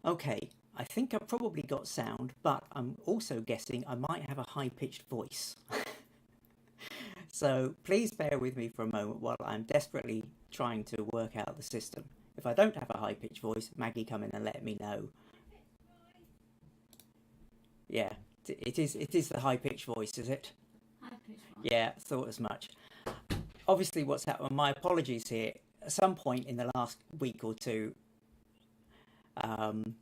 Okay, I think I've probably got sound, but I'm also guessing I might have a high-pitched voice. So please bear with me for a moment while I'm desperately trying to work out the system. If I don't have a high-pitched voice, Maggie, come in and let me know. Yeah, it is the high-pitched voice, is it? High pitch one. Yeah, thought as much. Obviously, what's happened, my apologies here. At some point in the last week or two, um,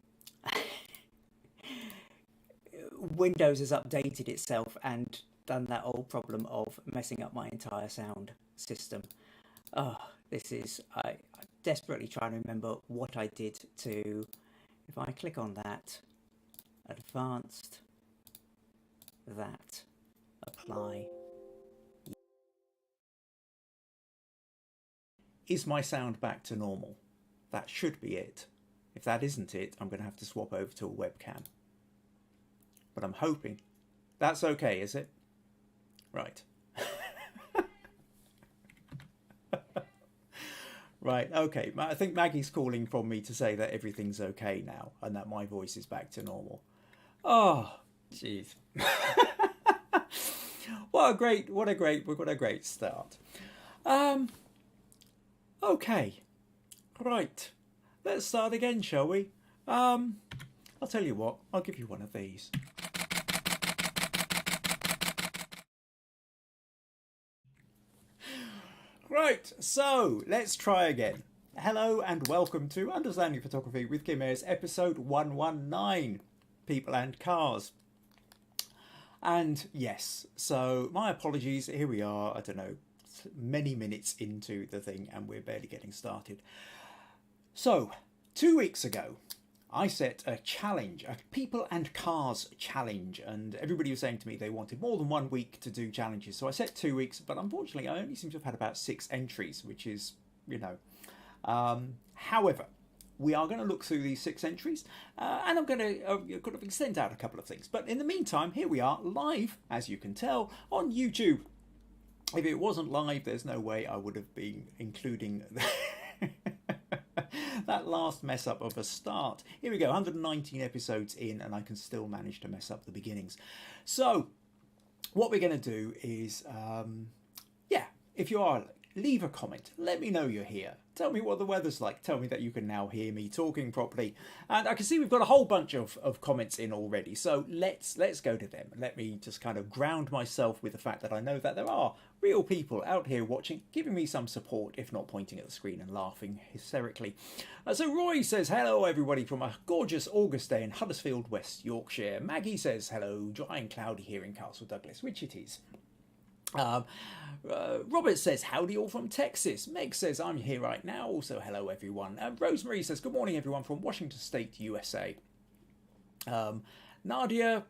Windows has updated itself and done that old problem of messing up my entire sound system. Oh, this is, I'm desperately trying to remember what I did to, if I click on that, advanced, that, apply. Is my sound back to normal? That should be it. If that isn't it, I'm going to have to swap over to a webcam. But I'm hoping. That's okay, is it? Right. Right, okay. I think Maggie's calling from me to say that everything's okay now and that my voice is back to normal. Oh, jeez. We've got a great start. Um, okay. Right. Let's start again, shall we? I'll tell you what, I'll give you one of these. Right, so let's try again. Hello and welcome to Understanding Photography with Kim Ayres, episode 119, People and Cars. And yes, so my apologies, here we are, I don't know, many minutes into the thing and we're barely getting started. So, 2 weeks ago, I set a challenge, a people and cars challenge, and everybody was saying to me they wanted more than 1 week to do challenges. So I set 2 weeks, but unfortunately I only seem to have had about 6 entries, which is, you know. However, we are going to look through these 6 entries, and I'm going to kind of extend out a couple of things. But in the meantime, here we are live, as you can tell, on YouTube. If it wasn't live, there's no way I would have been including that last mess up of a start. Here we go, 119 episodes in, and I can still manage to mess up the beginnings. So, what we're going to do is, if you are, leave a comment. Let me know you're here. Tell me what the weather's like. Tell me that you can now hear me talking properly. And I can see we've got a whole bunch of comments in already. So let's go to them. Let me just kind of ground myself with the fact that I know that there are real people out here watching, giving me some support, if not pointing at the screen and laughing hysterically. So Roy says, hello everybody from a gorgeous August day in Huddersfield, West Yorkshire. Maggie says, hello, dry and cloudy here in Castle Douglas, which it is. Robert says, howdy all from Texas. Meg says, I'm here right now. Also, hello everyone. Rosemary says, good morning everyone from Washington State, USA. Nadia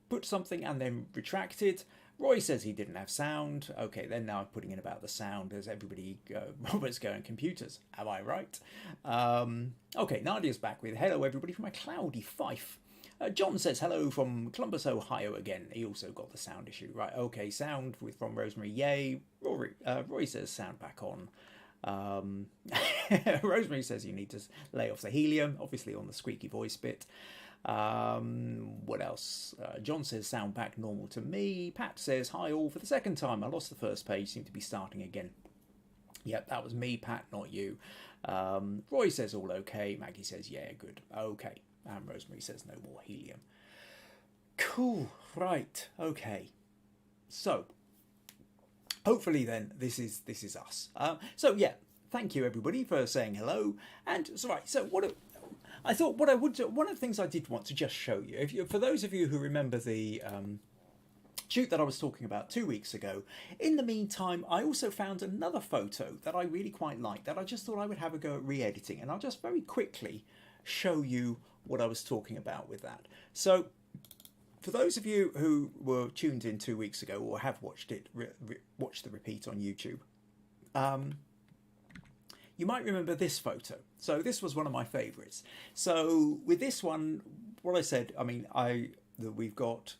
put something and then retracted. Roy says he didn't have sound. Okay, then now I'm putting in about the sound as everybody, Robert's going, computers. Am I right? Okay, Nadia's back with, hello everybody from a cloudy Fife. John says hello from Columbus, Ohio again. He also got the sound issue. Right, okay, sound from Rosemary, yay. Roy says sound back on. Rosemary says you need to lay off the helium, obviously on the squeaky voice bit. What else? John says sound back normal to me. Pat says hi all for the second time. I lost the first page, seem to be starting again. Yep, that was me, Pat, not you. Roy says all okay. Maggie says yeah, good. Okay. And Rosemary says no more helium. Cool, right, okay. So, hopefully then this is us. So yeah, thank you everybody for saying hello. And so right, so I thought what I would do, one of the things I did want to just show you, for those of you who remember the shoot that I was talking about 2 weeks ago. In the meantime, I also found another photo that I really quite liked that I just thought I would have a go at re-editing, and I'll just very quickly show you what I was talking about with that. So for those of you who were tuned in 2 weeks ago or have watched it, watched the repeat on YouTube, you might remember this photo. So this was one of my favorites. So with this one, what I said, I mean, we've got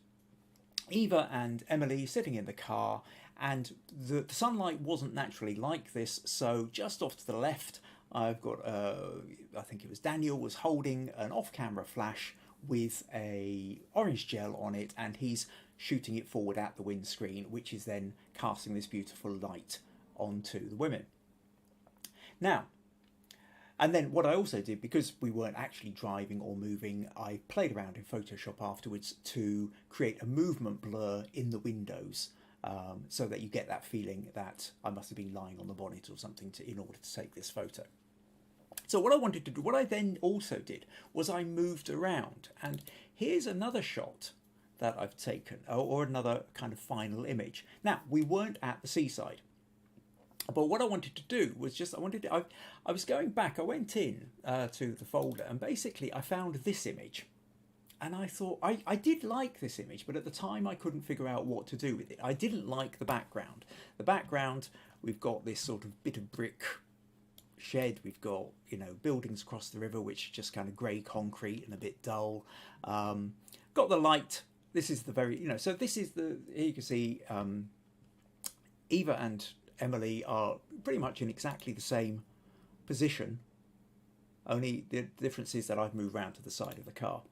Eva and Emily sitting in the car, and the sunlight wasn't naturally like this, so just off to the left I've got, I think it was Daniel was holding an off-camera flash with a orange gel on it, and he's shooting it forward at the windscreen, which is then casting this beautiful light onto the women. Now, and then what I also did, because we weren't actually driving or moving, I played around in Photoshop afterwards to create a movement blur in the windows, so that you get that feeling that I must have been lying on the bonnet or something in order to take this photo. So what I wanted to do, what I then also did, was I moved around, and here's another shot that I've taken, or another kind of final image. Now, we weren't at the seaside, but what I wanted to do was just, I was going back, I went in to the folder, and basically I found this image. And I thought, I did like this image, but at the time I couldn't figure out what to do with it. I didn't like the background. The background, we've got this sort of bit of brick shed. We've got, you know, buildings across the river, which are just kind of grey concrete and a bit dull. Got the light. This is the very, you know, so this is the, here you can see Eva and Emily are pretty much in exactly the same position. Only the difference is that I've moved around to the side of the car.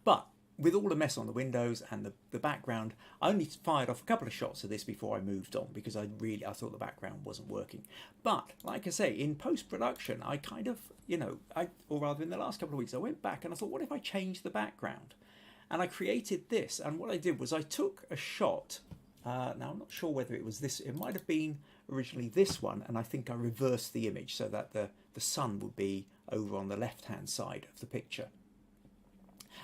But with all the mess on the windows and the background, I only fired off a couple of shots of this before I moved on, because I thought the background wasn't working. But like I say, in post-production, I kind of, you know, or rather in the last couple of weeks, I went back and I thought, what if I changed the background? And I created this. And what I did was I took a shot. Now, I'm not sure whether it was this. It might have been originally this one. And I think I reversed the image so that the sun would be over on the left-hand side of the picture.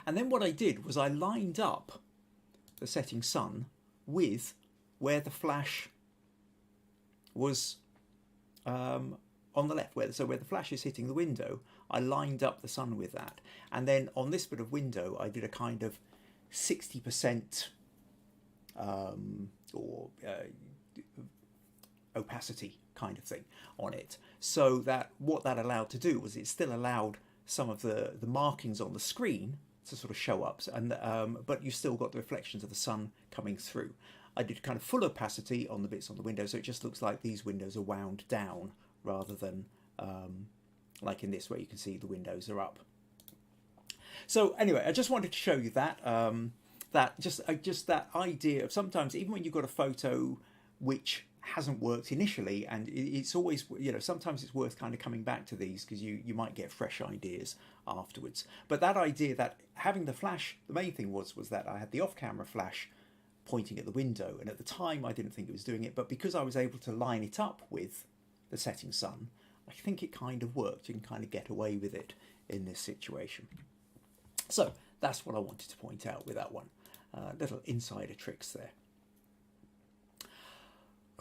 And then what I did was I lined up the setting sun with where the flash was on the left, where the flash is hitting the window. I lined up the sun with that. And then on this bit of window, I did a kind of 60% opacity kind of thing on it. So that what that allowed to do was it still allowed some of the markings on the screen to sort of show up, and but you still got the reflections of the sun coming through. I did kind of full opacity on the bits on the window, so it just looks like these windows are wound down rather than like in this where you can see the windows are up. So anyway, I just wanted to show you that just that idea of sometimes even when you've got a photo which hasn't worked initially, and it's always, you know, sometimes it's worth kind of coming back to these because you might get fresh ideas afterwards. But that idea that having the flash, the main thing was that I had the off-camera flash pointing at the window, and at the time I didn't think it was doing it, but because I was able to line it up with the setting sun, I think it kind of worked. You can kind of get away with it in this situation. So that's what I wanted to point out with that one. Little insider tricks there.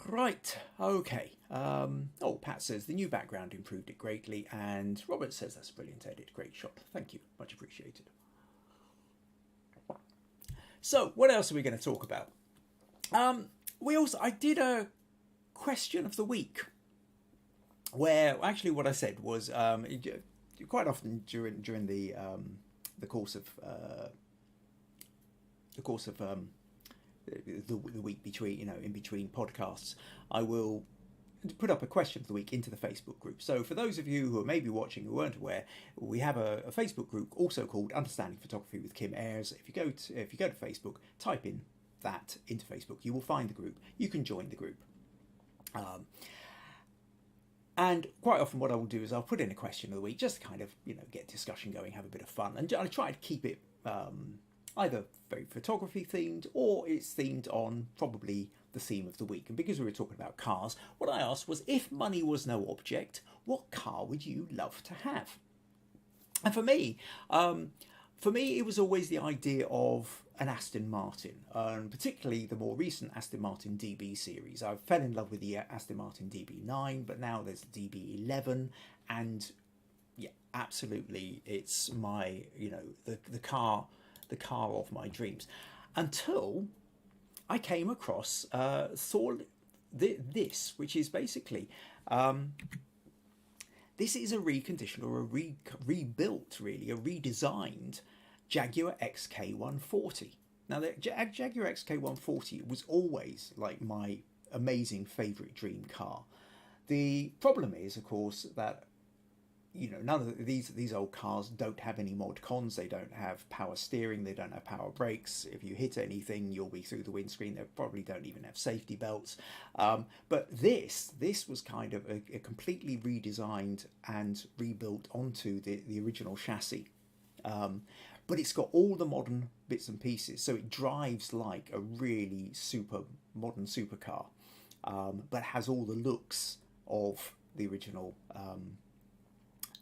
Right, okay. Oh, Pat says the new background improved it greatly, and Robert says that's a brilliant edit, great shot. Thank you, much appreciated. So, what else are we going to talk about? I did a question of the week, where actually what I said was quite often during the course of the week between, you know, in between podcasts, I will put up a question of the week into the Facebook group. So for those of you who are maybe watching who weren't aware, we have a Facebook group also called Understanding Photography with Kim Ayres. If you go to Facebook, type in that into Facebook, you will find the group. You can join the group. And quite often what I will do is I'll put in a question of the week just to kind of, you know, get discussion going, have a bit of fun, and I try to keep it either very photography themed or it's themed on probably the theme of the week. And because we were talking about cars, what I asked was, if money was no object, what car would you love to have? And for me, it was always the idea of an Aston Martin, and particularly the more recent Aston Martin DB series. I fell in love with the Aston Martin DB9, but now there's the DB11, and yeah, absolutely, it's my, you know, the car of my dreams, until I came across this, which is basically this is a reconditioned or a rebuilt, really, a redesigned Jaguar XK140. Now, the Jaguar XK140 was always like my amazing favourite dream car. The problem is, of course, that none of these old cars don't have any mod cons. They don't have power steering. They don't have power brakes. If you hit anything, you'll be through the windscreen. They probably don't even have safety belts. But this was kind of a completely redesigned and rebuilt onto the original chassis. But it's got all the modern bits and pieces, so it drives like a really super modern supercar, but has all the looks of the original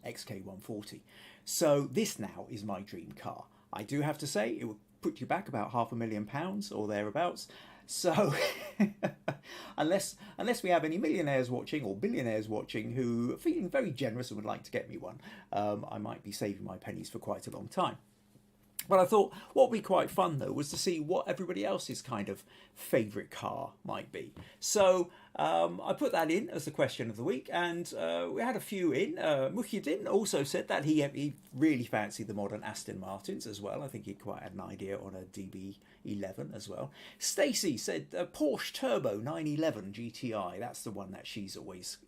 XK140. So this now is my dream car. I do have to say, it would put you back about £500,000 or thereabouts. So unless we have any millionaires watching or billionaires watching who are feeling very generous and would like to get me one, I might be saving my pennies for quite a long time. But I thought what would be quite fun, though, was to see what everybody else's kind of favourite car might be. So I put that in as the question of the week, and we had a few in. Muhyiddin also said that he really fancied the modern Aston Martins as well. I think he quite had an idea on a DB11 as well. Stacey said Porsche Turbo 911 GTI. That's the one that she's always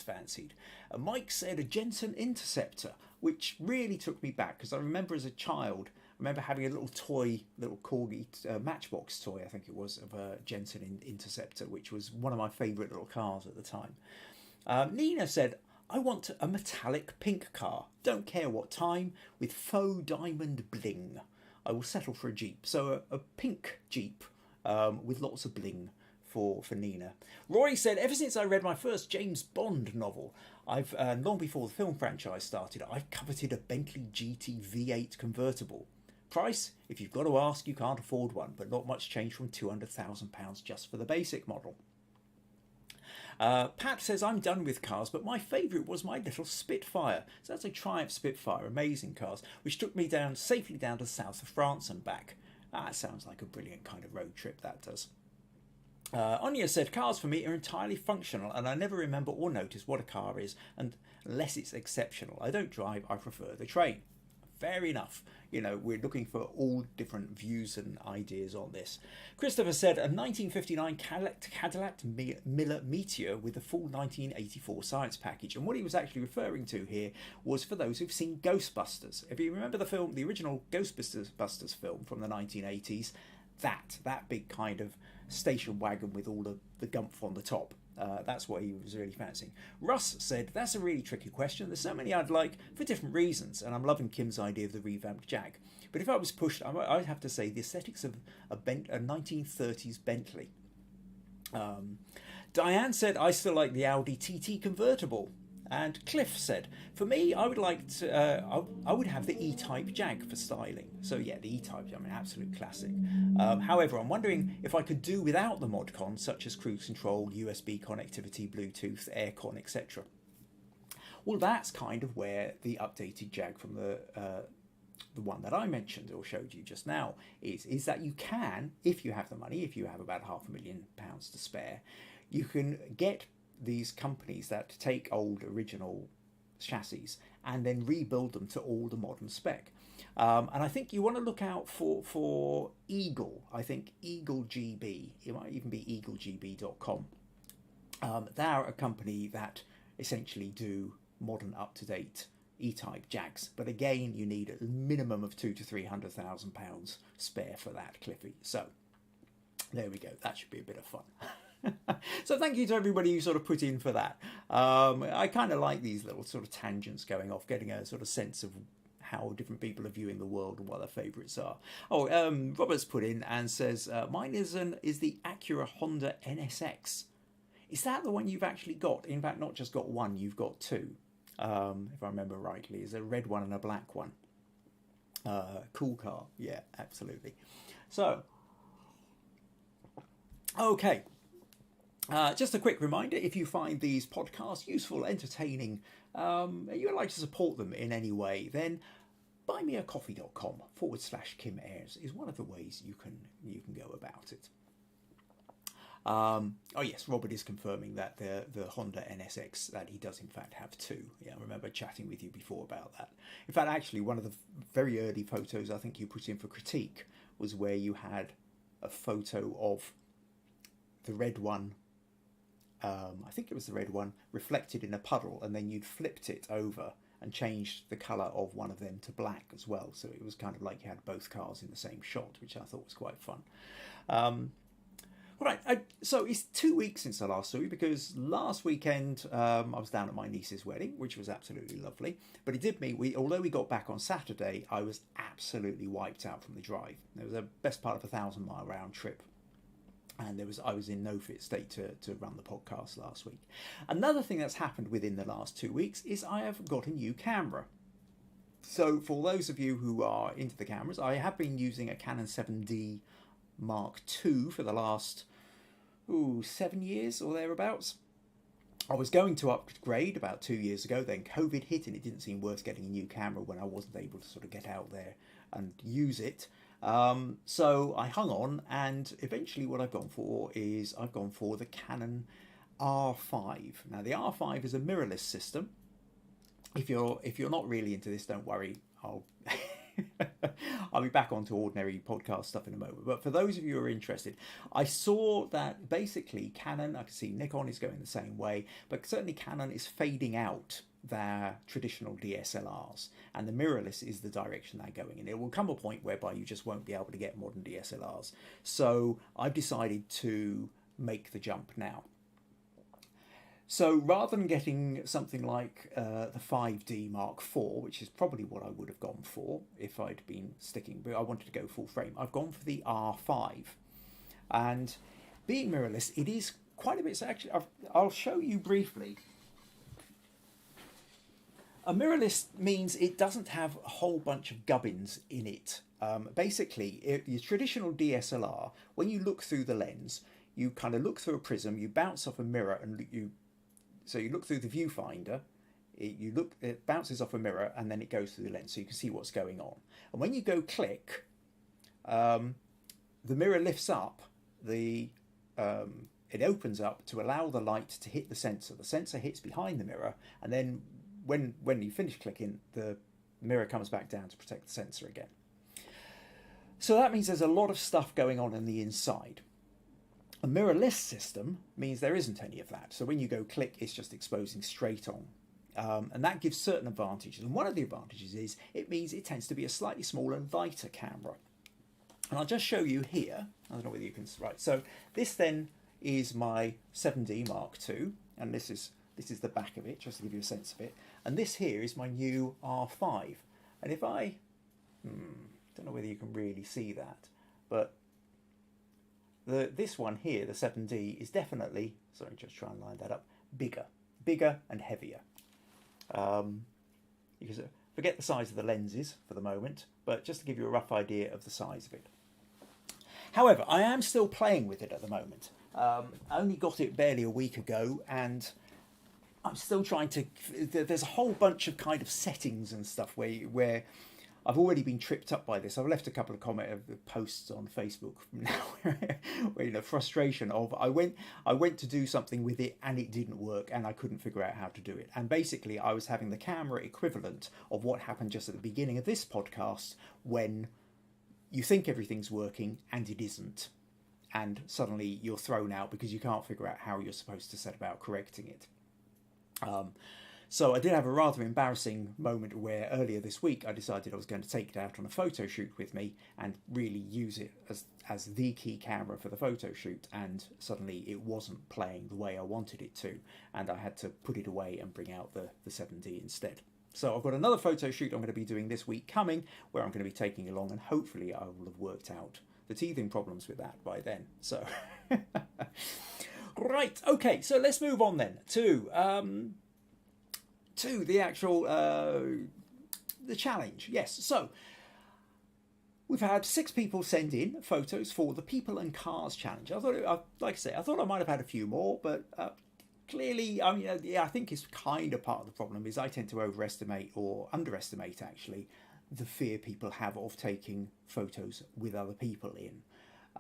fancied. Mike said a Jensen Interceptor, which really took me back, because I remember as a child, having a little corgi Matchbox toy, I think it was, of a Jensen Interceptor, which was one of my favourite little cars at the time. Nina said, I want a metallic pink car, don't care what time, with faux diamond bling. I will settle for a Jeep. So a pink Jeep with lots of bling for Nina. Rory said, ever since I read my first James Bond novel, I've long before the film franchise started, I've coveted a Bentley GT V8 convertible. Price? If you've got to ask, you can't afford one, but not much change from £200,000 just for the basic model. Pat says, I'm done with cars, but my favourite was my little Spitfire. So that's a Triumph Spitfire, amazing cars, which took me safely down to the south of France and back. That sounds like a brilliant kind of road trip, that does. Anya said, cars for me are entirely functional, and I never remember or notice what a car is unless it's exceptional. I don't drive, I prefer the train. Fair enough. We're looking for all different views and ideas on this. Christopher said, a 1959 Cadillac Miller Meteor with the full 1984 science package. And what he was actually referring to here was for those who've seen Ghostbusters. If you remember the film, the original Ghostbusters film from the 1980s, that big kind of station wagon with all the gumph on the top. That's what he was really fancying. Russ said, that's a really tricky question. There's so many I'd like for different reasons, and I'm loving Kim's idea of the revamped Jag. But if I was pushed, I'd have to say the aesthetics of a 1930s Bentley. Diane said, I still like the Audi TT convertible. And Cliff said, for me, I would I would have the E-Type Jag for styling. So yeah, the E-Type, absolute classic. However, I'm wondering if I could do without the mod cons, such as cruise control, USB connectivity, Bluetooth, aircon, etc. Well, that's kind of where the updated Jag from the one that I mentioned or showed you just now is that you can, if you have the money, if you have about £500,000 to spare, you can get these companies that take old original chassis and then rebuild them to all the modern spec. And I think you want to look out for Eagle. I think Eagle GB, it might even be eaglegb.com. They're a company that essentially do modern up-to-date E-Type Jags. But again, you need a minimum of £200,000 to £300,000 spare for that, Cliffy. So there we go. That should be a bit of fun. So thank you to everybody who sort of put in for that. I kind of like these little sort of tangents going off, getting a sort of sense of how different people are viewing the world and what their favourites are. Robert's put in and says, mine is the Acura Honda NSX. Is that the one you've actually got? In fact, not just got one, you've got two, if I remember rightly. Is a red one and a black one. Cool car. Yeah, absolutely. So, okay. Just a quick reminder, if you find these podcasts useful, entertaining, you would like to support them in any way, then buymeacoffee.com/Kim Ayres is one of the ways you can go about it. Oh yes, Robert is confirming that the Honda NSX, that he does in fact have two. Yeah, I remember chatting with you before about that. In fact, actually, one of the very early photos I think you put in for critique was where you had a photo of the red one I think it was the red one, reflected in a puddle, and then you'd flipped it over and changed the colour of one of them to black as well. So it was kind of like you had both cars in the same shot, which I thought was quite fun. Right, so it's 2 weeks since I last saw you, because last weekend I was down at my niece's wedding, which was absolutely lovely. But it did mean, although we got back on Saturday, I was absolutely wiped out from the drive. It was the best part of a 1,000-mile round trip. And I was in no fit state to run the podcast last week. Another thing that's happened within the last 2 weeks is I have got a new camera. So for those of you who are into the cameras, I have been using a Canon 7D Mark II for the last 7 years or thereabouts. I was going to upgrade about 2 years ago, then COVID hit and it didn't seem worth getting a new camera when I wasn't able to sort of get out there and use it. So I hung on, and eventually what I've gone for is I've gone for the Canon R5. Now the R5 is a mirrorless system. If you're not really into this, don't worry. I'll be back onto ordinary podcast stuff in a moment. But for those of you who are interested, I saw that basically Canon, I can see Nikon is going the same way, but certainly Canon is fading out their traditional DSLRs, and the mirrorless is the direction they're going in. It will come a point whereby you just won't be able to get modern DSLRs. So I've decided to make the jump now. So rather than getting something like the 5D Mark IV, which is probably what I would have gone for if I'd been sticking, but I wanted to go full frame, I've gone for the R5. And being mirrorless, it is quite a bit. So actually, I'll show you briefly. A mirrorless means it doesn't have a whole bunch of gubbins in it. Basically, your traditional DSLR, when you look through the lens, you kind of look through a prism, you bounce off a mirror, and you look through the viewfinder, it bounces off a mirror, and then it goes through the lens, so you can see what's going on. And when you go click, the mirror lifts up, it opens up to allow the light to hit the sensor. The sensor hits behind the mirror, and then when you finish clicking, the mirror comes back down to protect the sensor again. So that means there's a lot of stuff going on the inside. A mirrorless system means there isn't any of that. So when you go click, it's just exposing straight on. And that gives certain advantages. And one of the advantages is it means it tends to be a slightly smaller and lighter camera. And I'll just show you here. I don't know whether you can, right. So this then is my 7D Mark II. And this is the back of it, just to give you a sense of it. And this here is my new R5. And if I, don't know whether you can really see that, but this one here, the 7D, is definitely, sorry, just try and line that up, bigger and heavier. You can forget the size of the lenses for the moment, but just to give you a rough idea of the size of it. However, I am still playing with it at the moment. I only got it barely a week ago, and I'm still trying to, there's a whole bunch of kind of settings and stuff where I've already been tripped up by this. I've left a couple of posts on Facebook now where frustration of I went to do something with it and it didn't work and I couldn't figure out how to do it. And basically I was having the camera equivalent of what happened just at the beginning of this podcast, when you think everything's working and it isn't. And suddenly you're thrown out because you can't figure out how you're supposed to set about correcting it. So I did have a rather embarrassing moment where earlier this week I decided I was going to take it out on a photo shoot with me and really use it as the key camera for the photo shoot, and suddenly it wasn't playing the way I wanted it to, and I had to put it away and bring out the 7D instead. So I've got another photo shoot I'm going to be doing this week coming, where I'm going to be taking along, and hopefully I will have worked out the teething problems with that by then. So right, okay, so let's move on then to the actual the challenge. Yes, so we've had 6 people send in photos for the People and Cars challenge. I thought, like I say, I thought I might have had a few more, but clearly, I mean, yeah, I think it's kind of part of the problem is I tend to overestimate or underestimate actually the fear people have of taking photos with other people in.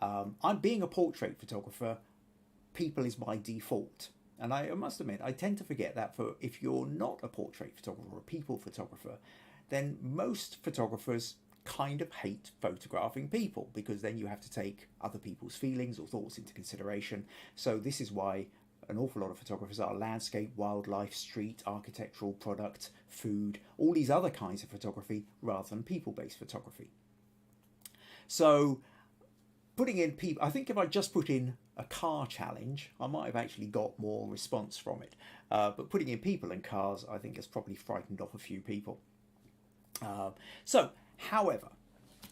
I'm being a portrait photographer. People is my default. And I must admit, I tend to forget that if you're not a portrait photographer or a people photographer, then most photographers kind of hate photographing people, because then you have to take other people's feelings or thoughts into consideration. So this is why an awful lot of photographers are landscape, wildlife, street, architectural, product, food, all these other kinds of photography rather than people-based photography. So putting in people, I think if I just put in a car challenge, I might have actually got more response from it. But putting in people and cars, I think has probably frightened off a few people. However,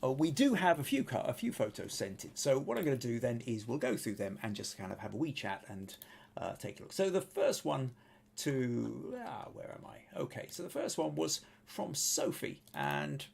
we do have a few photos sent in. So what I'm going to do then is we'll go through them and just kind of have a wee chat and take a look. So the first one where am I? Okay, so the first one was from Sophie, and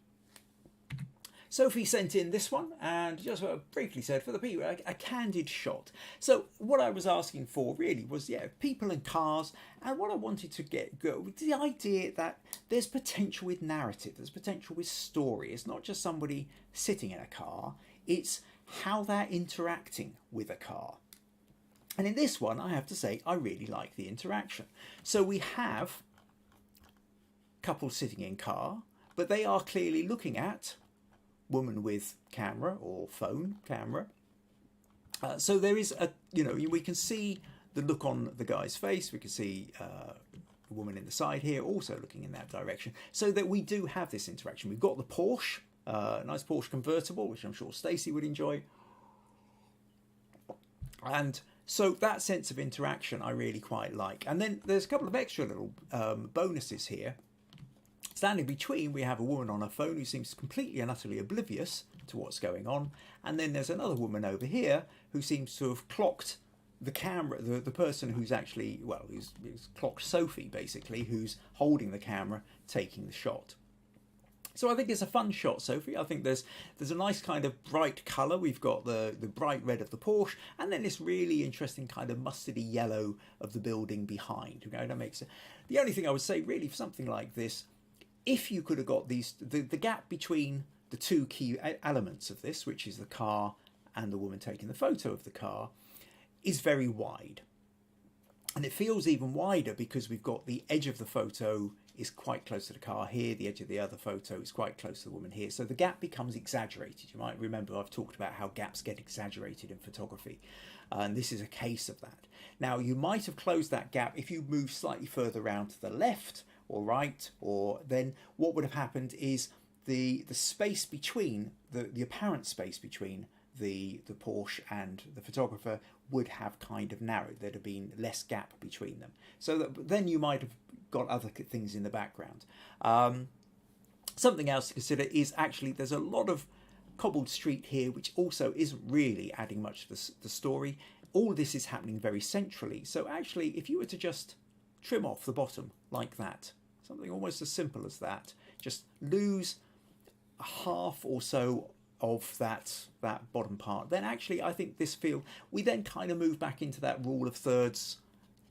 Sophie sent in this one and just briefly said, for the people, a candid shot. So what I was asking for really was, people and cars, and what I wanted to go with the idea that there's potential with narrative, there's potential with story. It's not just somebody sitting in a car, it's how they're interacting with a car. And in this one, I have to say, I really like the interaction. So we have couples sitting in car, but they are clearly looking at woman with camera or phone camera. So there is we can see the look on the guy's face. We can see the woman in the side here also looking in that direction. So that we do have this interaction. We've got the Porsche, nice Porsche convertible, which I'm sure Stacey would enjoy. And so that sense of interaction I really quite like. And then there's a couple of extra little bonuses here. Standing between, we have a woman on her phone who seems completely and utterly oblivious to what's going on. And then there's another woman over here who seems to have clocked the camera, the person who's actually, who's clocked Sophie, basically, who's holding the camera, taking the shot. So I think it's a fun shot, Sophie. I think there's a nice kind of bright colour. We've got the bright red of the Porsche, and then this really interesting kind of mustardy yellow of the building behind. Okay, that makes it. The only thing I would say, really, for something like this, if you could have got the gap between the two key elements of this, which is the car and the woman taking the photo of the car, is very wide. And it feels even wider because we've got the edge of the photo is quite close to the car here, the edge of the other photo is quite close to the woman here. So the gap becomes exaggerated. You might remember I've talked about how gaps get exaggerated in photography. And this is a case of that. Now, you might have closed that gap if you moved slightly further around to the left or right, or then what would have happened is the space between, the apparent space between the Porsche and the photographer would have kind of narrowed. There'd have been less gap between them. So that then you might have got other things in the background. Something else to consider is actually there's a lot of cobbled street here, which also isn't really adding much to the story. All this is happening very centrally. So actually, if you were to just trim off the bottom like that, something almost as simple as that, just lose half or so of that bottom part, then actually I think we then kind of move back into that rule of thirds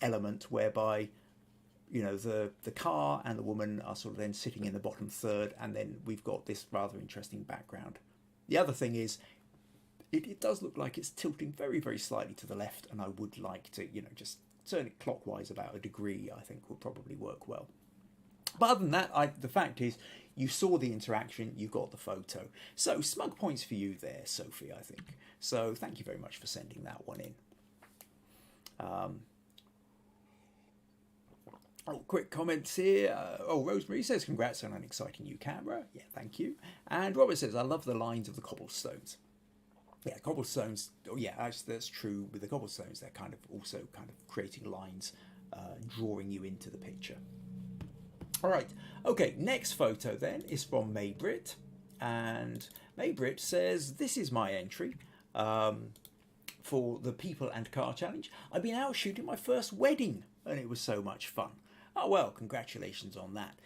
element whereby the car and the woman are sort of then sitting in the bottom third, and then we've got this rather interesting background. The other thing is it does look like it's tilting very, very slightly to the left, and I would like to just turn it clockwise about a degree. I think would probably work well. But other than that, the fact is, you saw the interaction, you got the photo. So smug points for you there, Sophie, I think. So thank you very much for sending that one in. Quick comments here. Rosemary says, congrats on an exciting new camera. Yeah, thank you. And Robert says, I love the lines of the cobblestones. Yeah, cobblestones. Oh, yeah, actually, that's true. With the cobblestones, they're kind of also kind of creating lines, drawing you into the picture. All right. Okay, next photo then is from Mai-Britt. And Mai-Britt says, this is my entry for the People and Car Challenge. I've been out shooting my first wedding, and it was so much fun. Oh, well, congratulations on that.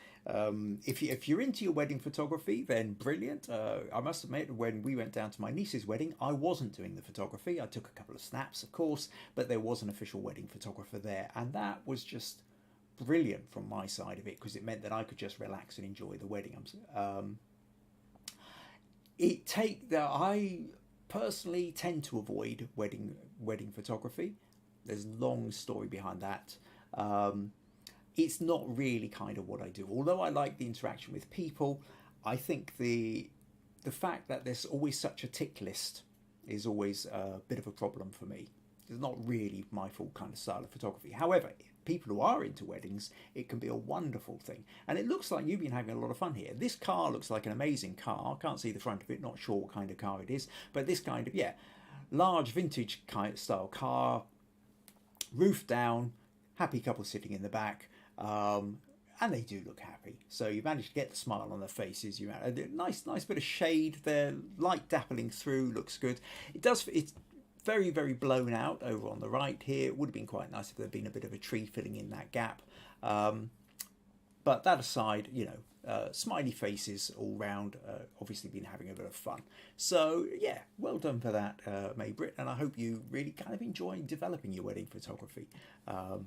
If you're into your wedding photography, then brilliant. I must admit, when we went down to my niece's wedding, I wasn't doing the photography. I took a couple of snaps, of course, but there was an official wedding photographer there, and that was just brilliant from my side of it because it meant that I could just relax and enjoy the wedding. I personally tend to avoid wedding photography. There's a long story behind that. It's not really kind of what I do. Although I like the interaction with people, I think the fact that there's always such a tick list is always a bit of a problem for me. it's not really my full kind of style of photography. However, people who are into weddings, it can be a wonderful thing. And it looks like you've been having a lot of fun here. This car looks like an amazing car. Can't see the front of it, not sure what kind of car it is, but this kind of, yeah, large vintage kind of style car, roof down, happy couple sitting in the back, and they do look happy. So you managed to get the smile on their faces. You had a nice bit of shade there, light dappling through, looks good. It's very, very blown out over on the right here. It would have been quite nice if there'd been a bit of a tree filling in that gap. But that aside, you know, smiley faces all round, obviously been having a bit of fun. So yeah, well done for that, Mai-Britt, and I hope you really kind of enjoy developing your wedding photography.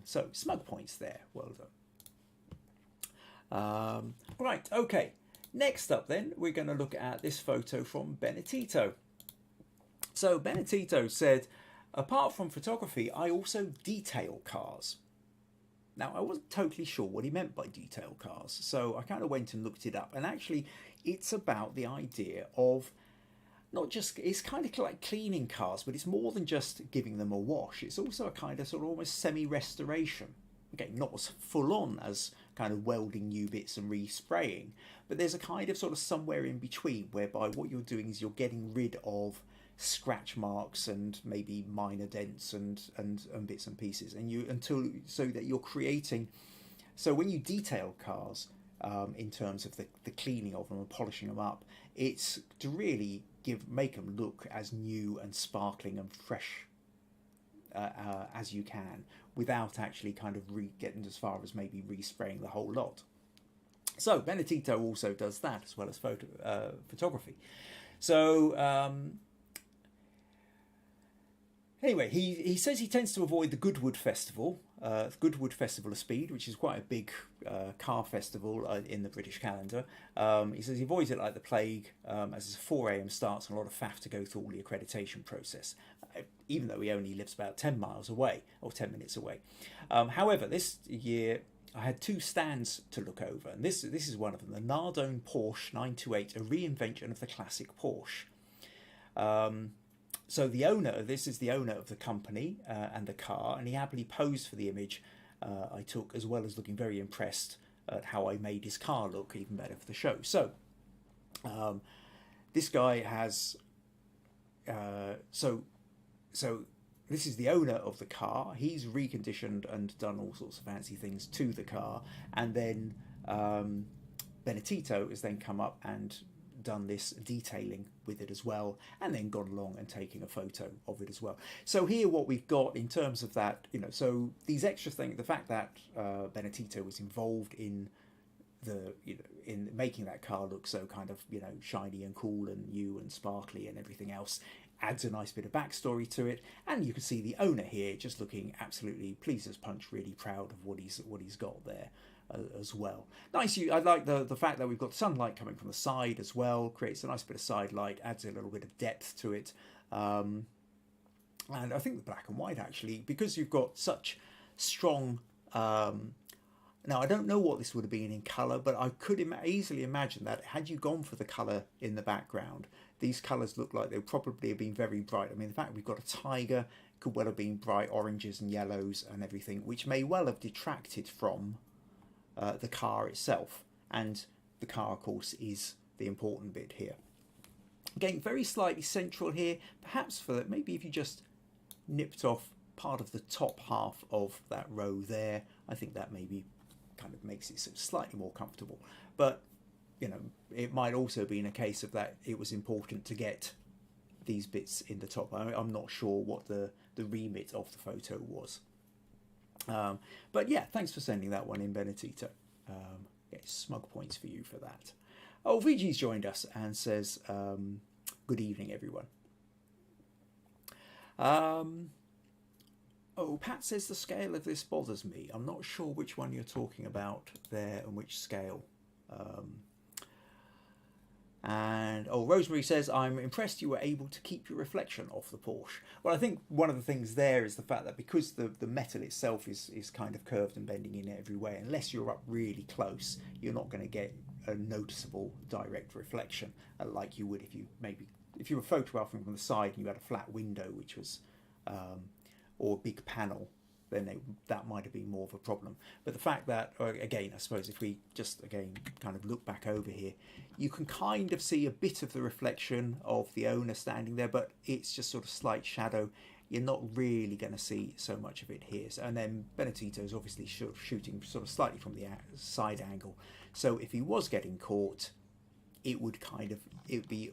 So smug points there, well done. Right, okay, next up then, we're going to look at this photo from Bennitito. So Bennitito said, apart from photography, I also detail cars. Now, I wasn't totally sure what he meant by detail cars, so I kind of went and looked it up, and actually it's about the idea of not just, it's kind of like cleaning cars, but it's more than just giving them a wash. It's also a kind of sort of almost semi-restoration. Okay, not as full on as kind of welding new bits and respraying, but there's a kind of sort of somewhere in between whereby what you're doing is you're getting rid of scratch marks and maybe minor dents and bits and pieces, and so that you're creating. So when you detail cars, in terms of the cleaning of them and polishing them up, it's to really make them look as new and sparkling and fresh as you can, without actually kind of getting as far as maybe respraying the whole lot. So Bennitito also does that as well as photography. So anyway, he says he tends to avoid the Goodwood Festival of Speed, which is quite a big car festival in the British calendar. He says he avoids it like the plague, as it's a 4 a.m. starts and a lot of faff to go through all the accreditation process, even though he only lives about 10 miles away, or 10 minutes away. However, this year I had 2 stands to look over, and this is one of them, the Nardone Porsche 928, a reinvention of the classic Porsche. So the owner of this is the owner of the company and the car, and he happily posed for the image I took, as well as looking very impressed at how I made his car look even better for the show. So this guy has so this is the owner of the car. He's reconditioned and done all sorts of fancy things to the car, and then Bennitito has then come up and done this detailing with it as well, and then gone along and taking a photo of it as well. So here what we've got in terms of that, you know, so these extra things, the fact that Bennitito was involved in in making that car look so kind of, you know, shiny and cool and new and sparkly and everything else, adds a nice bit of backstory to it. And you can see the owner here just looking absolutely pleased as punch, really proud of what he's got there as well. Nice. I like the fact that we've got sunlight coming from the side as well. Creates a nice bit of side light, adds a little bit of depth to it. And I think the black and white, actually, because you've got such strong now I don't know what this would have been in colour, but I could easily imagine that had you gone for the colour in the background, these colours look like they would probably have been very bright. I mean, the fact we've got a tiger, could well have been bright oranges and yellows and everything, which may well have detracted from the car itself. And the car, of course, is the important bit here. Again, very slightly central here, perhaps for that, maybe if you just nipped off part of the top half of that row there, I think that maybe kind of makes it sort of slightly more comfortable. But, you know, it might also be in a case of that it was important to get these bits in the top. I'm not sure what the remit of the photo was. But yeah, thanks for sending that one in, Bennitito. Yeah, smug points for you for that. Oh, Viji's joined us and says, good evening, everyone. Oh, Pat says the scale of this bothers me. I'm not sure which one you're talking about there and which scale. And oh, Rosemary says, I'm impressed you were able to keep your reflection off the Porsche. Well, I think one of the things there is the fact that because the metal itself is kind of curved and bending in every way, unless you're up really close, you're not going to get a noticeable direct reflection like you would if you were photographing from the side and you had a flat window which was or a big panel, then that might have been more of a problem. But the fact that, again, I suppose if we just, again, kind of look back over here, you can kind of see a bit of the reflection of the owner standing there, but it's just sort of slight shadow. You're not really going to see so much of it here. So, and then Bennitito is obviously shooting sort of slightly from the side angle. So if he was getting caught, it would be,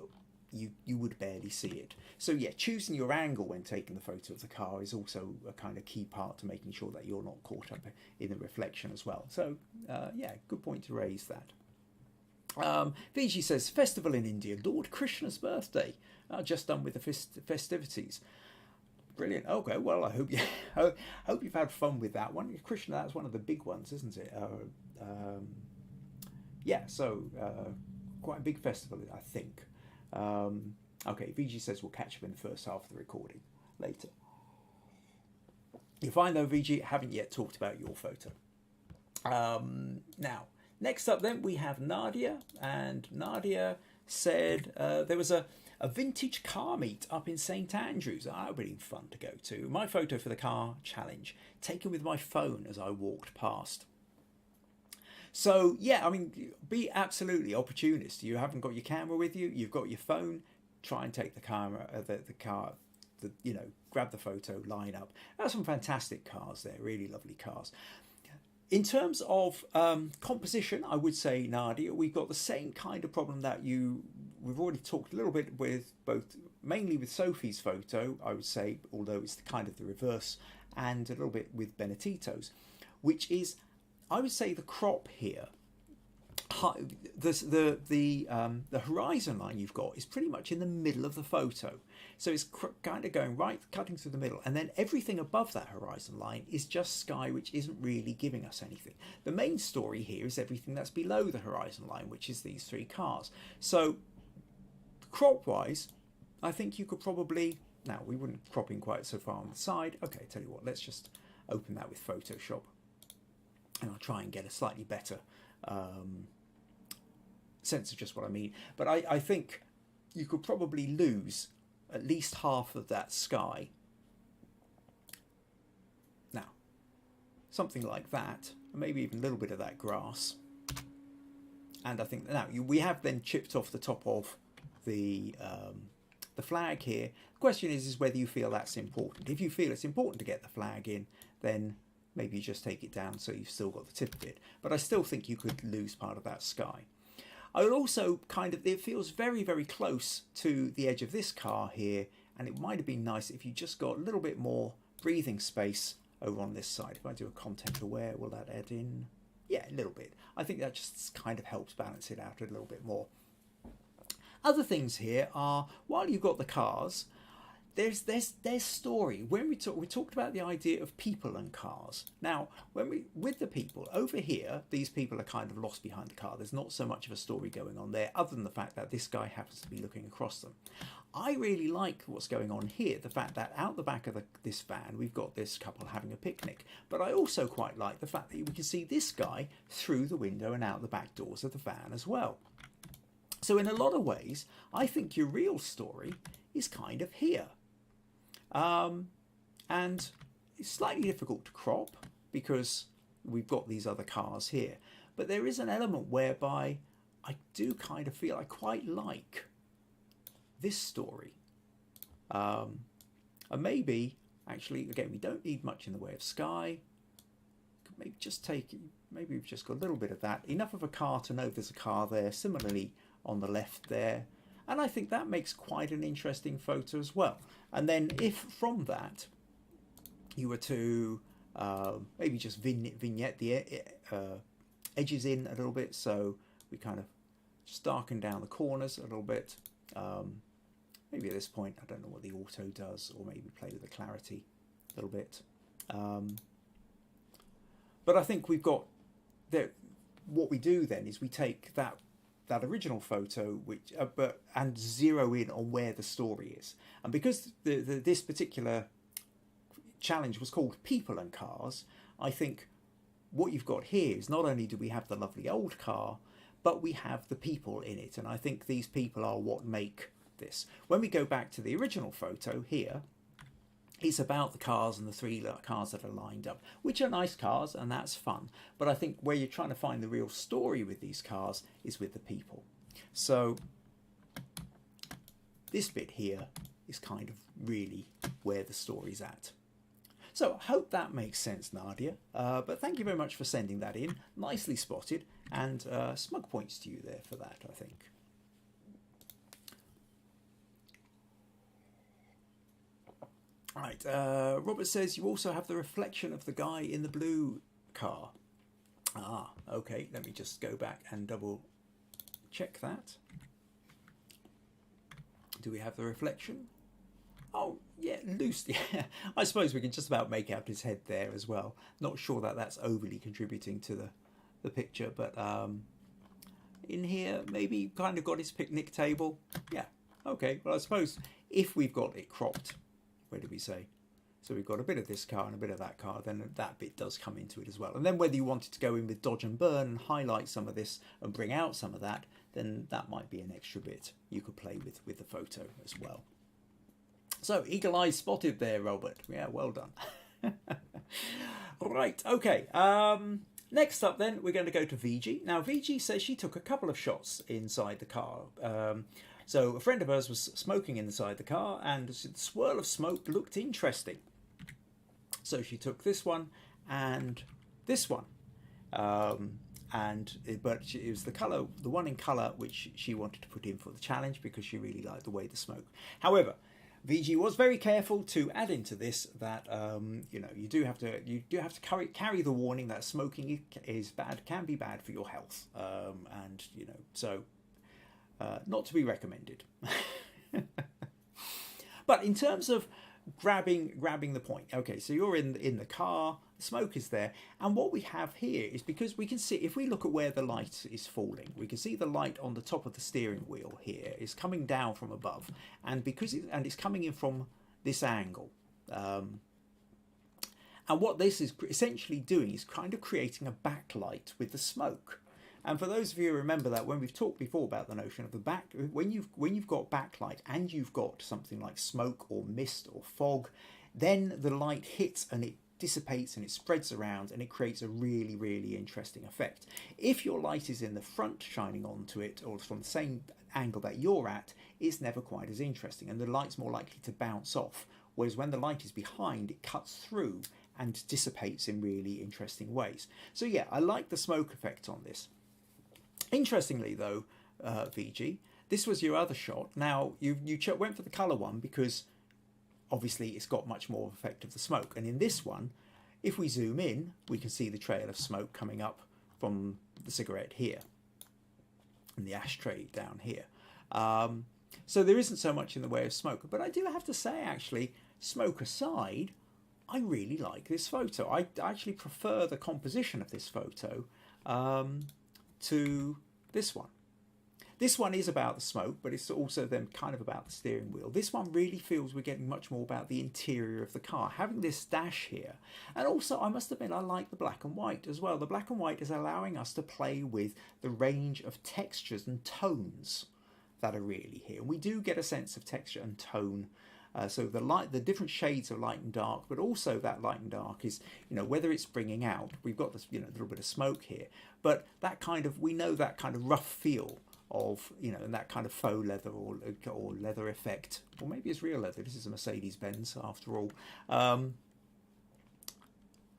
you would barely see it. So yeah, choosing your angle when taking the photo of the car is also a kind of key part to making sure that you're not caught up in the reflection as well. So yeah, good point to raise that. Viji says, festival in India, Lord Krishna's birthday. Just done with the festivities. Brilliant. Okay, well, I hope you've had fun with that one. Krishna, that's one of the big ones, isn't it? Yeah, so quite a big festival, I think. Okay, Viji says we'll catch up in the first half of the recording later. You're fine though, Viji. Haven't yet talked about your photo. Now, next up then we have Nadia, and Nadia said there was a vintage car meet up in St Andrews. That would be fun to go to. My photo for the car challenge, taken with my phone as I walked past. So yeah, I mean, be absolutely opportunist. You haven't got your camera with you, you've got your phone. Try and take the camera, you know, grab the photo, line up. There's some fantastic cars there, really lovely cars. In terms of composition, I would say, Nadia, we've got the same kind of problem that we've already talked a little bit with mainly with Sophie's photo, I would say, although it's kind of the reverse, and a little bit with Bennitito's, which is, I would say, the crop here. The horizon line you've got is pretty much in the middle of the photo, so it's kind of going right, cutting through the middle, and then everything above that horizon line is just sky, which isn't really giving us anything. The main story here is everything that's below the horizon line, which is these three cars. So crop wise, I think you could probably, now we wouldn't crop in quite so far on the side. Okay, tell you what, let's just open that with Photoshop and I'll try and get a slightly better sense of just what I mean. But I think you could probably lose at least half of that sky. Now, something like that, maybe even a little bit of that grass. And I think now we have then chipped off the top of the flag here. The question is whether you feel that's important. If you feel it's important to get the flag in, then maybe you just take it down so you've still got the tip of it. But I still think you could lose part of that sky. I would also it feels very, very close to the edge of this car here, and it might have been nice if you just got a little bit more breathing space over on this side. If I do a content aware, will that add in? Yeah, a little bit. I think that just kind of helps balance it out a little bit more. Other things here are, while you've got the cars, there's story. When we talked about the idea of people and cars. Now, with the people over here, these people are kind of lost behind the car. There's not so much of a story going on there, other than the fact that this guy happens to be looking across them. I really like what's going on here. The fact that out the back of this van, we've got this couple having a picnic. But I also quite like the fact that we can see this guy through the window and out the back doors of the van as well. So in a lot of ways, I think your real story is kind of here. And it's slightly difficult to crop because we've got these other cars here. But there is an element whereby I do kind of feel I quite like this story. And maybe, actually, again, we don't need much in the way of sky. Maybe maybe we've just got a little bit of that. Enough of a car to know there's a car there. Similarly, on the left there. And I think that makes quite an interesting photo as well. And then if from that you were to maybe just vignette the edges in a little bit, so we kind of just darken down the corners a little bit. Maybe at this point, I don't know what the auto does, or maybe play with the clarity a little bit. But I think we've got what we do then is we take that original photo, and zero in on where the story is. And because this particular challenge was called People and Cars, I think what you've got here is not only do we have the lovely old car, but we have the people in it. And I think these people are what make this. When we go back to the original photo here, it's about the cars and the 3 cars that are lined up, which are nice cars and that's fun. But I think where you're trying to find the real story with these cars is with the people. So this bit here is kind of really where the story's at. So I hope that makes sense, Nadia. But thank you very much for sending that in. Nicely spotted, and smug points to you there for that, I think. Right, Robert says you also have the reflection of the guy in the blue car. Ah, okay, let me just go back and double check that. Do we have the reflection? Oh, yeah, loose. Yeah, I suppose we can just about make out his head there as well. Not sure that that's overly contributing to the picture, but in here, maybe kind of got his picnic table. Yeah, okay, well, I suppose if we've got it cropped, where did we say? So we've got a bit of this car and a bit of that car, then that bit does come into it as well. And then whether you wanted to go in with dodge and burn and highlight some of this and bring out some of that, then that might be an extra bit you could play with the photo as well. So, eagle eyes spotted there, Robert. Yeah, well done. Right, okay. Next up then, we're going to go to Viji. Now, Viji says she took a couple of shots inside the car. So a friend of hers was smoking inside the car, and the swirl of smoke looked interesting. So she took this one and this one. But it was the colour, the one in colour, which she wanted to put in for the challenge because she really liked the way the smoke. However, Viji was very careful to add into this that you know, you do have to carry the warning that smoking is bad, can be bad for your health, and you know, so not to be recommended. But in terms of grabbing the point, okay, so you're in the car, the smoke is there, and what we have here is, because we can see, if we look at where the light is falling, we can see the light on the top of the steering wheel here is coming down from above, and because it's coming in from this angle, and what this is essentially doing is kind of creating a backlight with the smoke. And for those of you who remember that when we've talked before about the notion of the back, when you've got backlight and you've got something like smoke or mist or fog, then the light hits and it dissipates and it spreads around and it creates a really, really interesting effect. If your light is in the front shining onto it, or from the same angle that you're at, it's never quite as interesting and the light's more likely to bounce off. Whereas when the light is behind, it cuts through and dissipates in really interesting ways. So yeah, I like the smoke effect on this. Interestingly though, Viji, this was your other shot. Now you went for the colour one because obviously it's got much more effect of the smoke. And in this one, if we zoom in, we can see the trail of smoke coming up from the cigarette here and the ashtray down here. So there isn't so much in the way of smoke. But I do have to say, actually, smoke aside, I really like this photo. I actually prefer the composition of this photo to this one. This one is about the smoke, but it's also then kind of about the steering wheel. This one really feels we're getting much more about the interior of the car, having this dash here. And also, I must admit, I like the black and white as well. The black and white is allowing us to play with the range of textures and tones that are really here. We do get a sense of texture and tone. So the different shades of light and dark, but also that light and dark is, you know, whether it's bringing out, we've got this, you know, little bit of smoke here, but that kind of, we know that kind of rough feel of, you know, and that kind of faux leather or leather effect, or maybe it's real leather. This is a Mercedes-Benz after all.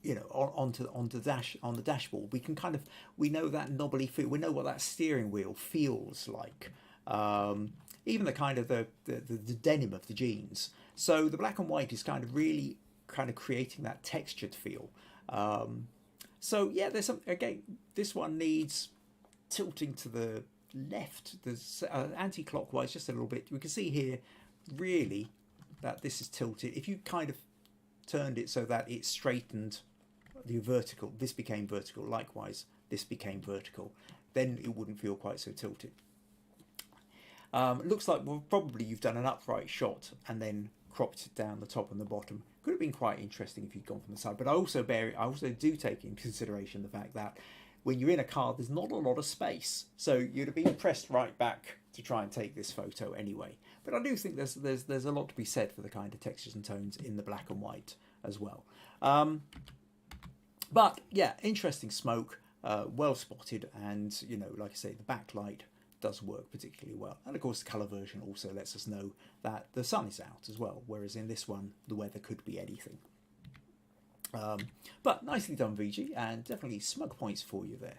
You know, on the dashboard, we can kind of, we know that knobbly feel. We know what that steering wheel feels like. Even the kind of the denim of the jeans. So the black and white is kind of really kind of creating that textured feel. So yeah, there's some, again, this one needs tilting to the left. There's anti-clockwise just a little bit. We can see here really that this is tilted. If you kind of turned it so that it straightened the vertical, this became vertical. Likewise, this became vertical. Then it wouldn't feel quite so tilted. Looks like, well, probably you've done an upright shot and then cropped it down the top and the bottom. Could have been quite interesting if you'd gone from the side, but I also do take in consideration the fact that when you're in a car, there's not a lot of space, so you'd have been pressed right back to try and take this photo anyway. But I do think there's a lot to be said for the kind of textures and tones in the black and white as well. But yeah, interesting smoke, well spotted, and you know, like I say, the backlight does work particularly well. And of course the colour version also lets us know that the sun is out as well, whereas in this one the weather could be anything. But nicely done, Viji, and definitely smug points for you there.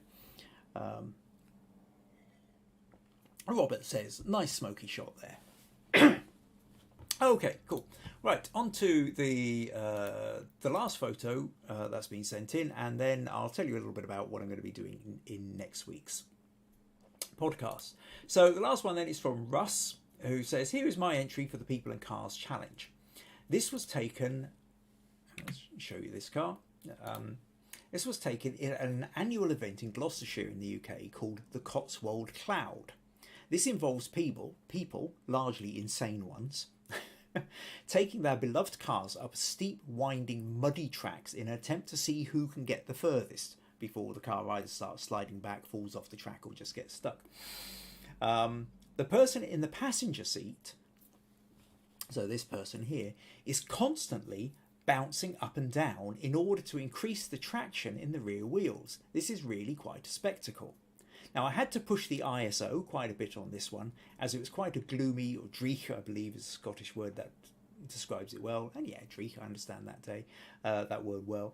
Robert says, nice smoky shot there. Okay, cool. Right, on to the last photo that's been sent in, and then I'll tell you a little bit about what I'm going to be doing in next week's podcast. So the last one then is from Russ, who says, here is my entry for the People and Cars Challenge. This was taken, let's show you this car. This was taken at an annual event in Gloucestershire in the UK called the Cotswold Cloud. This involves people, largely insane ones, taking their beloved cars up steep, winding, muddy tracks in an attempt to see who can get the furthest before the car either starts sliding back, falls off the track, or just gets stuck. The person in the passenger seat, so this person here, is constantly bouncing up and down in order to increase the traction in the rear wheels. This is really quite a spectacle. Now, I had to push the ISO quite a bit on this one, as it was quite a gloomy, or dreich, I believe is a Scottish word that describes it well. And yeah, dreich, I understand that word well.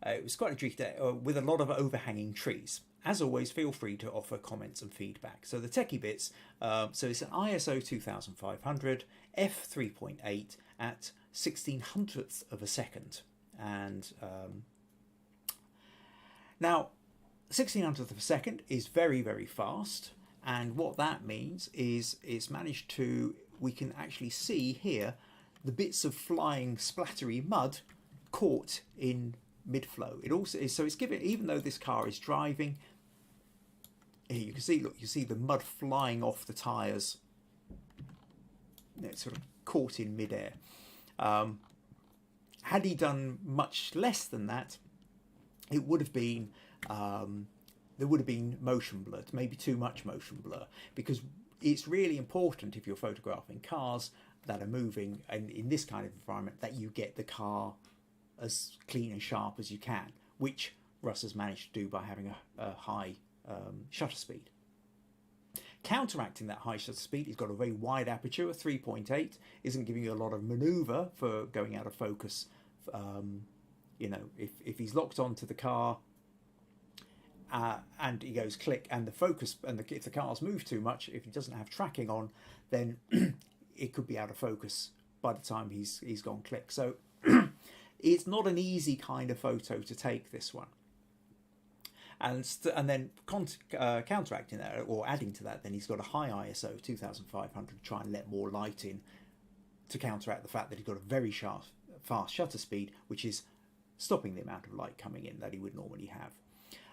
It was quite a dreich day with a lot of overhanging trees. As always, feel free to offer comments and feedback. So the techie bits, so it's an ISO 2500 f3.8 at 1600ths of a second. And now, 1600th of a second is very, very fast. And what that means is it's managed to, we can actually see here the bits of flying splattery mud caught in mid-flow. It also is, so it's given, even though this car is driving, here you can see, look, you see the mud flying off the tyres. It's sort of caught in mid-air. Had he done much less than that, it would have been, there would have been motion blur, maybe too much motion blur, because it's really important if you're photographing cars that are moving and in this kind of environment that you get the car as clean and sharp as you can, which Russ has managed to do by having a high shutter speed. Counteracting that high shutter speed, he's got a very wide aperture, a 3.8, isn't giving you a lot of manoeuvre for going out of focus. You know, if he's locked onto the car and he goes click, and the focus, and if the car's moved too much, if he doesn't have tracking on, then it could be out of focus by the time he's gone click. So it's not an easy kind of photo to take, this one. And then counteracting that, or adding to that, then he's got a high ISO 2500 to try and let more light in to counteract the fact that he's got a very fast shutter speed, which is stopping the amount of light coming in that he would normally have.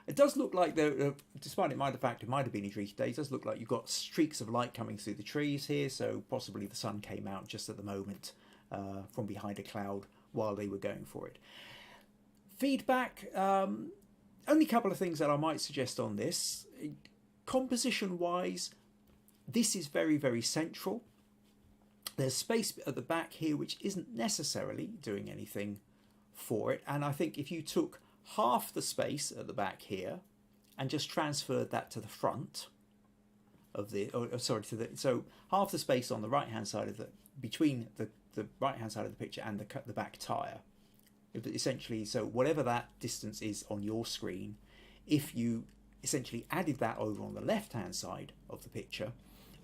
It does look like, despite it might have been a dreary day, it does look like you've got streaks of light coming through the trees here, so possibly the sun came out just at the moment from behind a cloud while they were going for it. Feedback, only a couple of things that I might suggest on this. Composition-wise, this is very, very central. There's space at the back here which isn't necessarily doing anything for it, and I think if you took half the space at the back here and just transferred that to the front of the, so half the space on the right hand side of between the right hand side of the picture and the back tyre, essentially, so whatever that distance is on your screen, if you essentially added that over on the left hand side of the picture,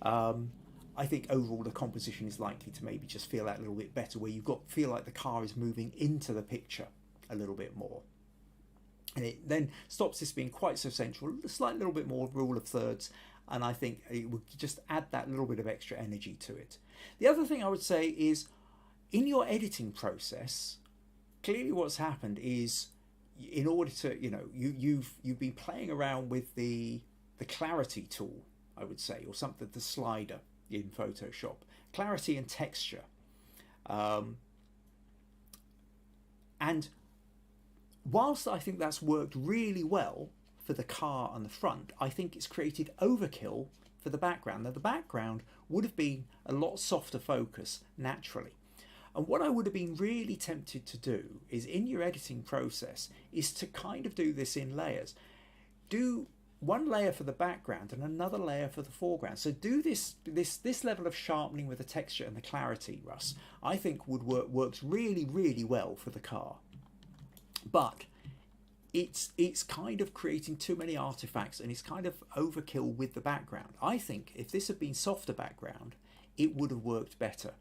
I think overall the composition is likely to maybe just feel that little bit better, where you've got feel like the car is moving into the picture a little bit more. And it then stops this being quite so central, a slight little bit more rule of thirds, and I think it would just add that little bit of extra energy to it. The other thing I would say is, in your editing process, clearly what's happened is, in order to, you know, you've been playing around with the clarity tool, I would say, or something, the slider in Photoshop, clarity and texture, and whilst I think that's worked really well for the car and the front, I think it's created overkill for the background. Now the background would have been a lot softer focus naturally. And what I would have been really tempted to do is, in your editing process, is to kind of do this in layers. Do one layer for the background and another layer for the foreground. So do this level of sharpening with the texture and the clarity, Russ, I think works really, really well for the car. But it's kind of creating too many artifacts, and it's kind of overkill with the background. I think if this had been softer background, it would have worked better.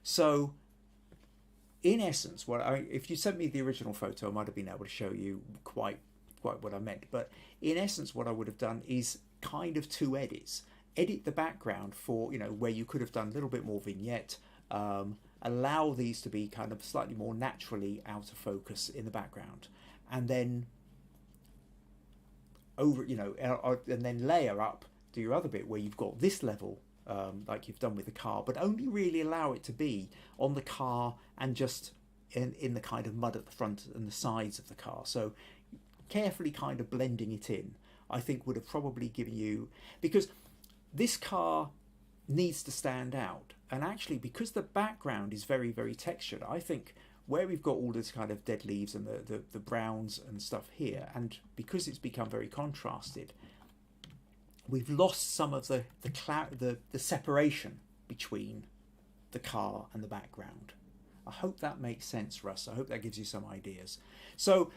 So in essence, if you sent me the original photo, I might have been able to show you quite what I meant. But in essence, what I would have done is kind of two edits. Edit the background for, where you could have done a little bit more vignette, allow these to be kind of slightly more naturally out of focus in the background, and then and then layer up, do your other bit where you've got this level, like you've done with the car, but only really allow it to be on the car and just in the kind of mud at the front and the sides of the car. So carefully kind of blending it in, I think would have probably given you, because this car needs to stand out, and actually because the background is very, very textured, I think where we've got all this kind of dead leaves and the browns and stuff here, and because it's become very contrasted, we've lost some of the separation between the car and the background. I hope that makes sense, Russ. I hope that gives you some ideas. So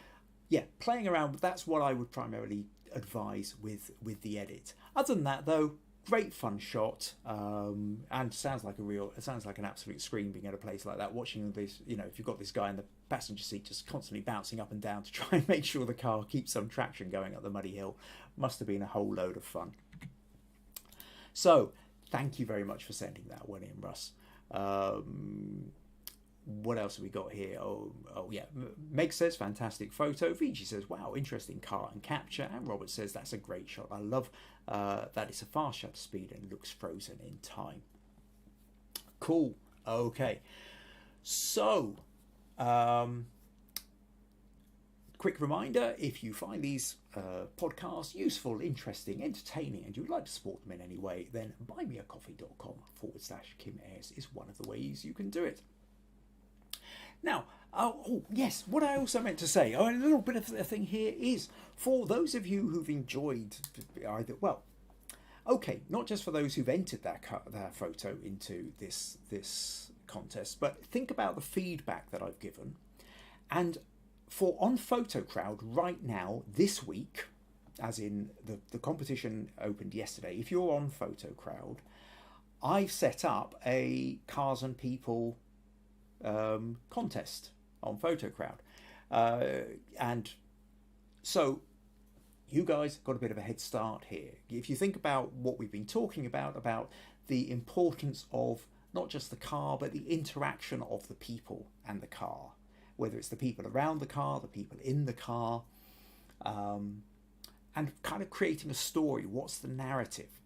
yeah, playing around, that's what I would primarily advise with the edit. Other than that, though, great fun shot, and sounds like an absolute scream being at a place like that, watching this, if you've got this guy in the passenger seat just constantly bouncing up and down to try and make sure the car keeps some traction going up the muddy hill, must have been a whole load of fun. So thank you very much for sending that one in, Russ. What else have we got here? Oh yeah, Meg says fantastic photo. Viji says wow, interesting car and capture, and Robert says that's a great shot. I love that it's a fast shutter speed and looks frozen in time. Cool. Okay, so quick reminder, if you find these podcasts useful, interesting, entertaining, and you would like to support them in any way, then buymeacoffee.com/Kim Ayres is one of the ways you can do it. Now, oh yes, what I also meant to say, a little bit of the thing here is, for those of you who've enjoyed not just for those who've entered their photo into this contest, but think about the feedback that I've given. And for on PhotoCrowd right now, this week, as in the competition opened yesterday, if you're on PhotoCrowd, I've set up a Cars and People contest on PhotoCrowd, and so you guys got a bit of a head start here. If you think about what we've been talking about the importance of not just the car but the interaction of the people and the car, whether it's the people around the car, the people in the car, and kind of creating a story, what's the narrative,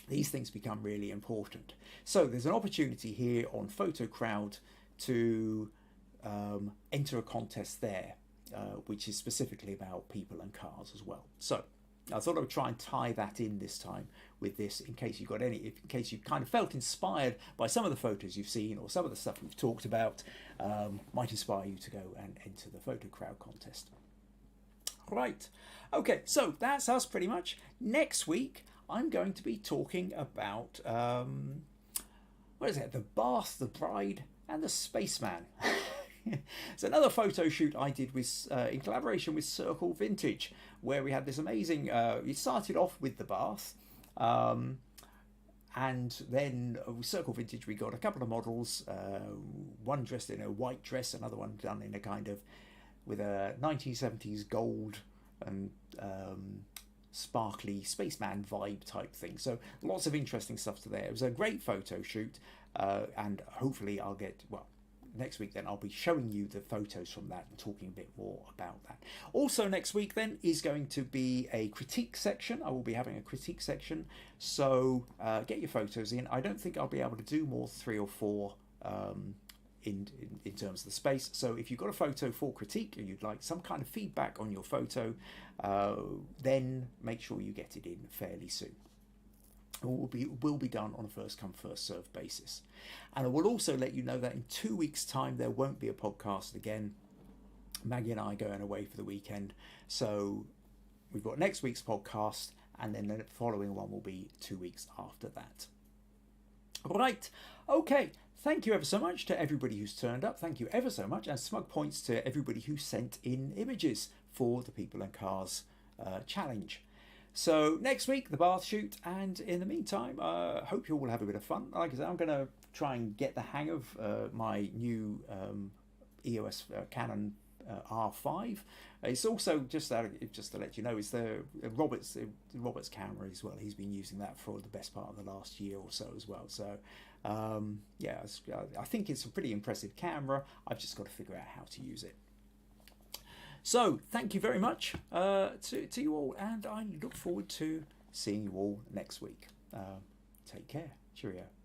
these things become really important. So there's an opportunity here on PhotoCrowd to enter a contest there, which is specifically about people and cars as well. So I thought I would try and tie that in this time with this, in case you kind of felt inspired by some of the photos you've seen or some of the stuff we've talked about, might inspire you to go and enter the PhotoCrowd contest. Right, okay, so that's us pretty much. Next week I'm going to be talking about the Bath, the Bride, and the Spaceman. It's another photo shoot I did with in collaboration with Circle Vintage, where we had this amazing. It started off with the Bath, and then with Circle Vintage we got a couple of models. One dressed in a white dress, another one done in a kind of with a 1970s gold and sparkly Spaceman vibe type thing. So lots of interesting stuff to there. It was a great photo shoot, and hopefully I'll get next week then I'll be showing you the photos from that and talking a bit more about that. Also next week then is going to be a critique section. I will be having a critique section, so get your photos in. I don't think I'll be able to do more 3 or 4 in terms of the space. So if you've got a photo for critique and you'd like some kind of feedback on your photo, then make sure you get it in fairly soon. It will be done on a first come first served basis. And I will also let you know that in 2 weeks' time there won't be a podcast again. Maggie and I are going away for the weekend, so we've got next week's podcast, and then the following one will be 2 weeks after that. Right, okay. Thank you ever so much to everybody who's turned up. Thank you ever so much, and smug points to everybody who sent in images for the People and Cars challenge. So next week, the bath shoot, and in the meantime, hope you all will have a bit of fun. Like I said, I'm going to try and get the hang of my new EOS Canon R5. It's also just to let you know, it's the Robert's camera as well. He's been using that for the best part of the last year or so as well. So yeah, I think it's a pretty impressive camera. I've just got to figure out how to use it. So thank you very much to you all, and I look forward to seeing you all next week. Take care. Cheerio.